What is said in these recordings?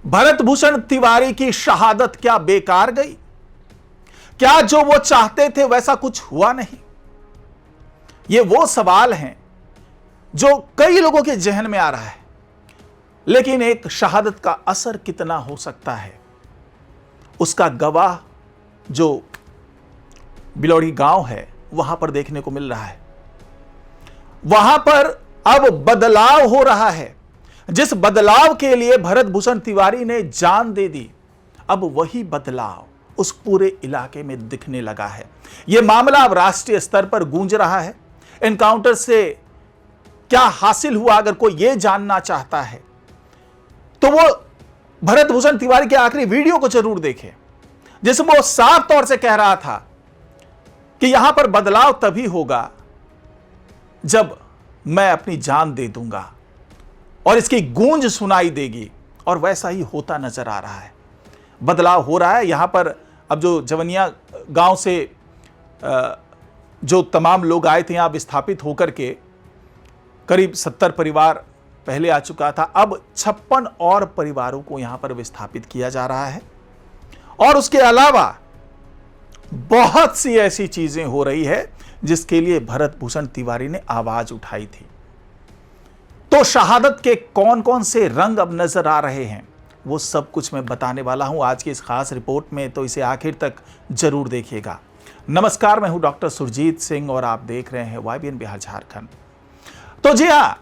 भरत भूषण तिवारी की शहादत क्या बेकार गई? क्या जो वो चाहते थे वैसा कुछ हुआ नहीं? ये वो सवाल हैं जो कई लोगों के जहन में आ रहा है। लेकिन एक शहादत का असर कितना हो सकता है, उसका गवाह जो बिलौड़ी गांव है वहां पर देखने को मिल रहा है। वहां पर अब बदलाव हो रहा है। जिस बदलाव के लिए भरत भूषण तिवारी ने जान दे दी, अब वही बदलाव उस पूरे इलाके में दिखने लगा है। यह मामला अब राष्ट्रीय स्तर पर गूंज रहा है। एनकाउंटर से क्या हासिल हुआ, अगर कोई यह जानना चाहता है तो वो भरत भूषण तिवारी के आखिरी वीडियो को जरूर देखें, जिसमें वो साफ तौर से कह रहा था कि यहां पर बदलाव तभी होगा जब मैं अपनी जान दे दूंगा और इसकी गूंज सुनाई देगी, और वैसा ही होता नजर आ रहा है। बदलाव हो रहा है। यहां पर अब जो जवनिया गांव से जो तमाम लोग आए थे यहां विस्थापित होकर के, करीब 70 परिवार पहले आ चुका था, अब 56 और परिवारों को यहां पर विस्थापित किया जा रहा है। और उसके अलावा बहुत सी ऐसी चीजें हो रही है जिसके लिए भरत भूषण तिवारी ने आवाज उठाई थी। तो शहादत के कौन कौन से रंग अब नजर आ रहे हैं, वो सब कुछ मैं बताने वाला हूं आज की इस खास रिपोर्ट में, तो इसे आखिर तक जरूर देखिएगा। नमस्कार, मैं हूं डॉक्टर सुरजीत सिंह और आप देख रहे हैं YBN बिहार झारखंड। तो जी हां,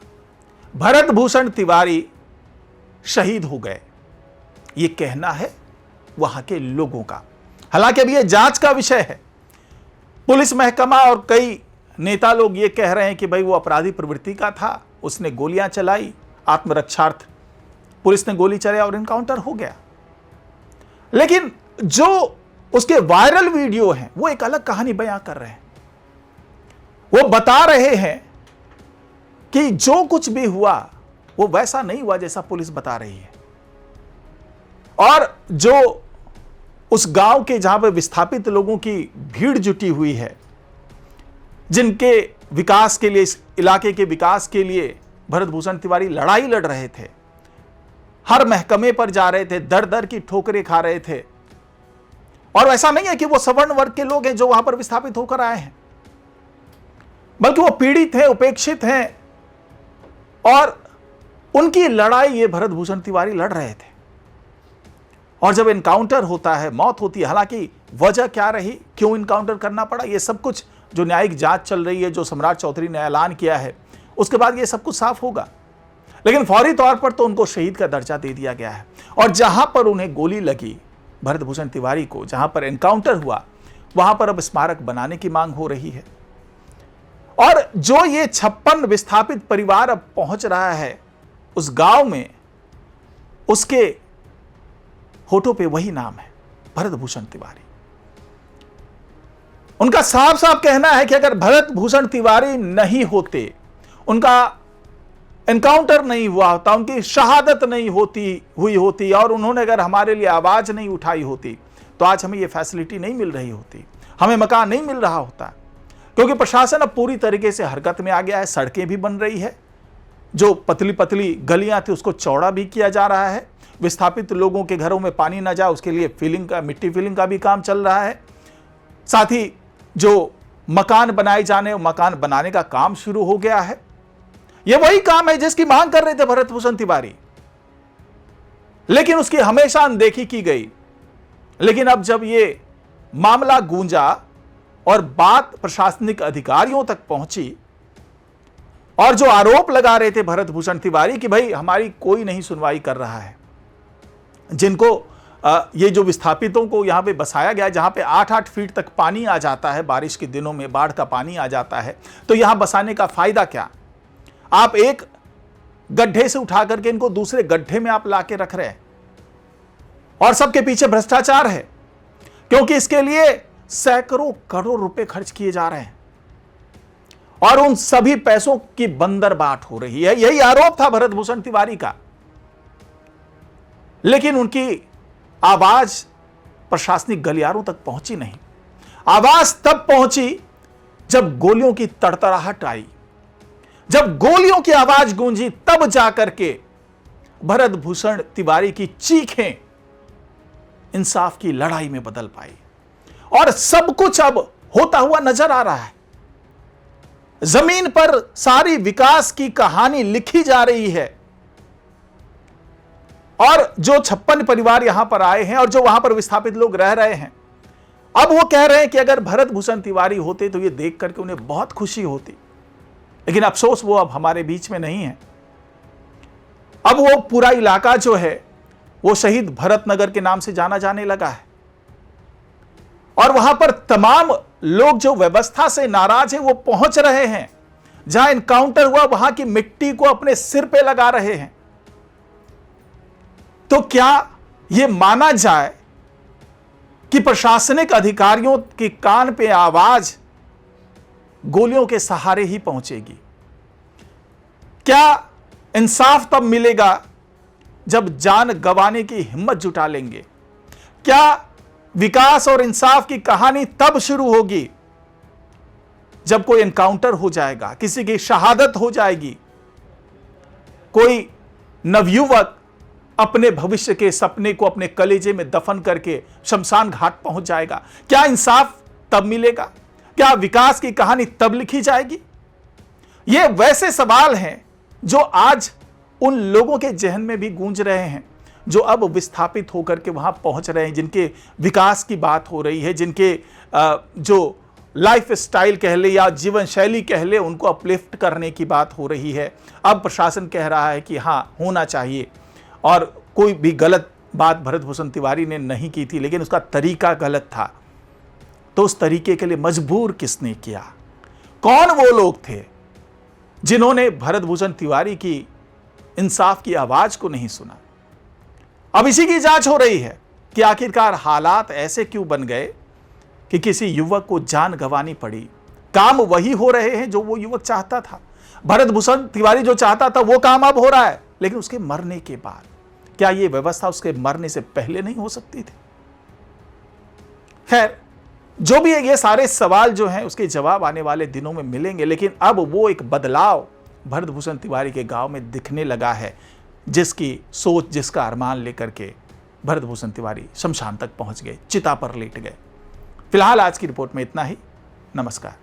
भरत भूषण तिवारी शहीद हो गए, ये कहना है वहां के लोगों का। हालांकि अभी यह जांच का विषय है। पुलिस महकमा और कई नेता लोग ये कह रहे हैं कि भाई वो अपराधी प्रवृत्ति का था, उसने गोलियां चलाई, आत्मरक्षार्थ पुलिस ने गोली चलाई और एनकाउंटर हो गया। लेकिन जो उसके वायरल वीडियो हैं वो एक अलग कहानी बयां कर रहे हैं। वो बता रहे हैं कि जो कुछ भी हुआ वो वैसा नहीं हुआ जैसा पुलिस बता रही है। और जो उस गांव के जहां पर विस्थापित लोगों की भीड़ जुटी हुई है, जिनके विकास के लिए, इस इलाके के विकास के लिए भरत भूषण तिवारी लड़ाई लड़ रहे थे, हर महकमे पर जा रहे थे, दर दर की ठोकरें खा रहे थे। और ऐसा नहीं है कि वो सवर्ण वर्ग के लोग हैं जो वहां पर विस्थापित होकर आए हैं, बल्कि वो पीड़ित हैं, उपेक्षित हैं, और उनकी लड़ाई ये भरत भूषण तिवारी लड़ रहे थे। और जब एनकाउंटर होता है, मौत होती है, हालांकि वजह क्या रही, क्यों एनकाउंटर करना पड़ा, ये सब कुछ जो न्यायिक जांच चल रही है, जो सम्राट चौधरी ने ऐलान किया है, उसके बाद ये सब कुछ साफ होगा। लेकिन फौरी तौर पर तो उनको शहीद का दर्जा दे दिया गया है। और जहां पर उन्हें गोली लगी, भरत भूषण तिवारी को, जहां पर एनकाउंटर हुआ, वहां पर अब स्मारक बनाने की मांग हो रही है। और जो ये 56 विस्थापित परिवार अब पहुंच रहा है उस गांव में, उसके होठों पे वही नाम है, भरत भूषण तिवारी। उनका साफ साफ कहना है कि अगर भरत भूषण तिवारी नहीं होते, उनका एनकाउंटर नहीं हुआ होता, उनकी शहादत नहीं हुई होती, और उन्होंने अगर हमारे लिए आवाज नहीं उठाई होती, तो आज हमें यह फैसिलिटी नहीं मिल रही होती, हमें मकान नहीं मिल रहा होता। क्योंकि प्रशासन अब पूरी तरीके से हरकत में आ गया है। सड़कें भी बन रही है, जो पतली पतली गलियां थी उसको चौड़ा भी किया जा रहा है। विस्थापित लोगों के घरों में पानी ना जाए उसके लिए फिलिंग का, मिट्टी फिलिंग का भी काम चल रहा है। साथ ही जो मकान बनाए जाने, मकान बनाने का काम शुरू हो गया है। यह वही काम है जिसकी मांग कर रहे थे भरत भूषण तिवारी, लेकिन उसकी हमेशा अनदेखी की गई। लेकिन अब जब यह मामला गूंजा और बात प्रशासनिक अधिकारियों तक पहुंची, और जो आरोप लगा रहे थे भरत भूषण तिवारी कि भाई हमारी कोई नहीं सुनवाई कर रहा है, जिनको ये जो विस्थापितों को यहां पे बसाया गया, जहां पे 8-8 फीट तक पानी आ जाता है, बारिश के दिनों में बाढ़ का पानी आ जाता है, तो यहां बसाने का फायदा क्या? आप एक गड्ढे से उठा करके इनको दूसरे गड्ढे में आप लाके रख रहे हैं। और सबके पीछे भ्रष्टाचार है, क्योंकि इसके लिए सैकड़ों करोड़ रुपए खर्च किए जा रहे हैं और उन सभी पैसों की बंदरबाट हो रही है। यही आरोप था भरत भूषण तिवारी का। लेकिन उनकी आवाज प्रशासनिक गलियारों तक पहुंची नहीं। आवाज तब पहुंची जब गोलियों की तड़तड़ाहट आई, जब गोलियों की आवाज गूंजी, तब जाकर के भरत भूषण तिवारी की चीखें इंसाफ की लड़ाई में बदल पाई और सब कुछ अब होता हुआ नजर आ रहा है। जमीन पर सारी विकास की कहानी लिखी जा रही है और जो 56 परिवार यहां पर आए हैं और जो वहां पर विस्थापित लोग रह रहे हैं, अब वो कह रहे हैं कि अगर भरत भूषण तिवारी होते तो ये देख करके उन्हें बहुत खुशी होती, लेकिन अफसोस वो अब हमारे बीच में नहीं है। अब वो पूरा इलाका जो है वो शहीद भरत नगर के नाम से जाना जाने लगा है और वहां पर तमाम लोग जो व्यवस्था से नाराज हैं वो पहुंच रहे हैं। जहां एनकाउंटर हुआ वहां की मिट्टी को अपने सिर पे लगा रहे हैं। तो क्या यह माना जाए कि प्रशासनिक अधिकारियों के कान पे आवाज गोलियों के सहारे ही पहुंचेगी? क्या इंसाफ तब मिलेगा जब जान गंवाने की हिम्मत जुटा लेंगे? क्या विकास और इंसाफ की कहानी तब शुरू होगी जब कोई एनकाउंटर हो जाएगा, किसी की शहादत हो जाएगी, कोई नवयुवक अपने भविष्य के सपने को अपने कलेजे में दफन करके शमशान घाट पहुंच जाएगा? क्या इंसाफ तब मिलेगा? क्या विकास की कहानी तब लिखी जाएगी? ये वैसे सवाल हैं जो आज उन लोगों के जहन में भी गूंज रहे हैं जो अब विस्थापित होकर के वहां पहुंच रहे हैं, जिनके विकास की बात हो रही है, जिनके जो लाइफ स्टाइल कह ले या जीवन शैली कह ले, उनको अपलिफ्ट करने की बात हो रही है। अब प्रशासन कह रहा है कि हाँ होना चाहिए और कोई भी गलत बात भरत भूषण तिवारी ने नहीं की थी, लेकिन उसका तरीका गलत था। तो उस तरीके के लिए मजबूर किसने किया? कौन वो लोग थे जिन्होंने भरत भूषण तिवारी की इंसाफ की आवाज को नहीं सुना? अब इसी की जांच हो रही है कि आखिरकार हालात ऐसे क्यों बन गए कि किसी युवक को जान गंवानी पड़ी। काम वही हो रहे हैं जो वो युवक चाहता था। भरत भूषण तिवारी जो चाहता था वो काम अब हो रहा है, लेकिन उसके मरने के बाद। क्या ये व्यवस्था उसके मरने से पहले नहीं हो सकती थी? खैर, जो भी है, ये सारे सवाल जो हैं उसके जवाब आने वाले दिनों में मिलेंगे, लेकिन अब वो एक बदलाव भरत भूषण तिवारी के गांव में दिखने लगा है, जिसकी सोच, जिसका अरमान लेकर के भरत भूषण तिवारी शमशान तक पहुंच गए, चिता पर लेट गए। फिलहाल आज की रिपोर्ट में इतना ही। नमस्कार।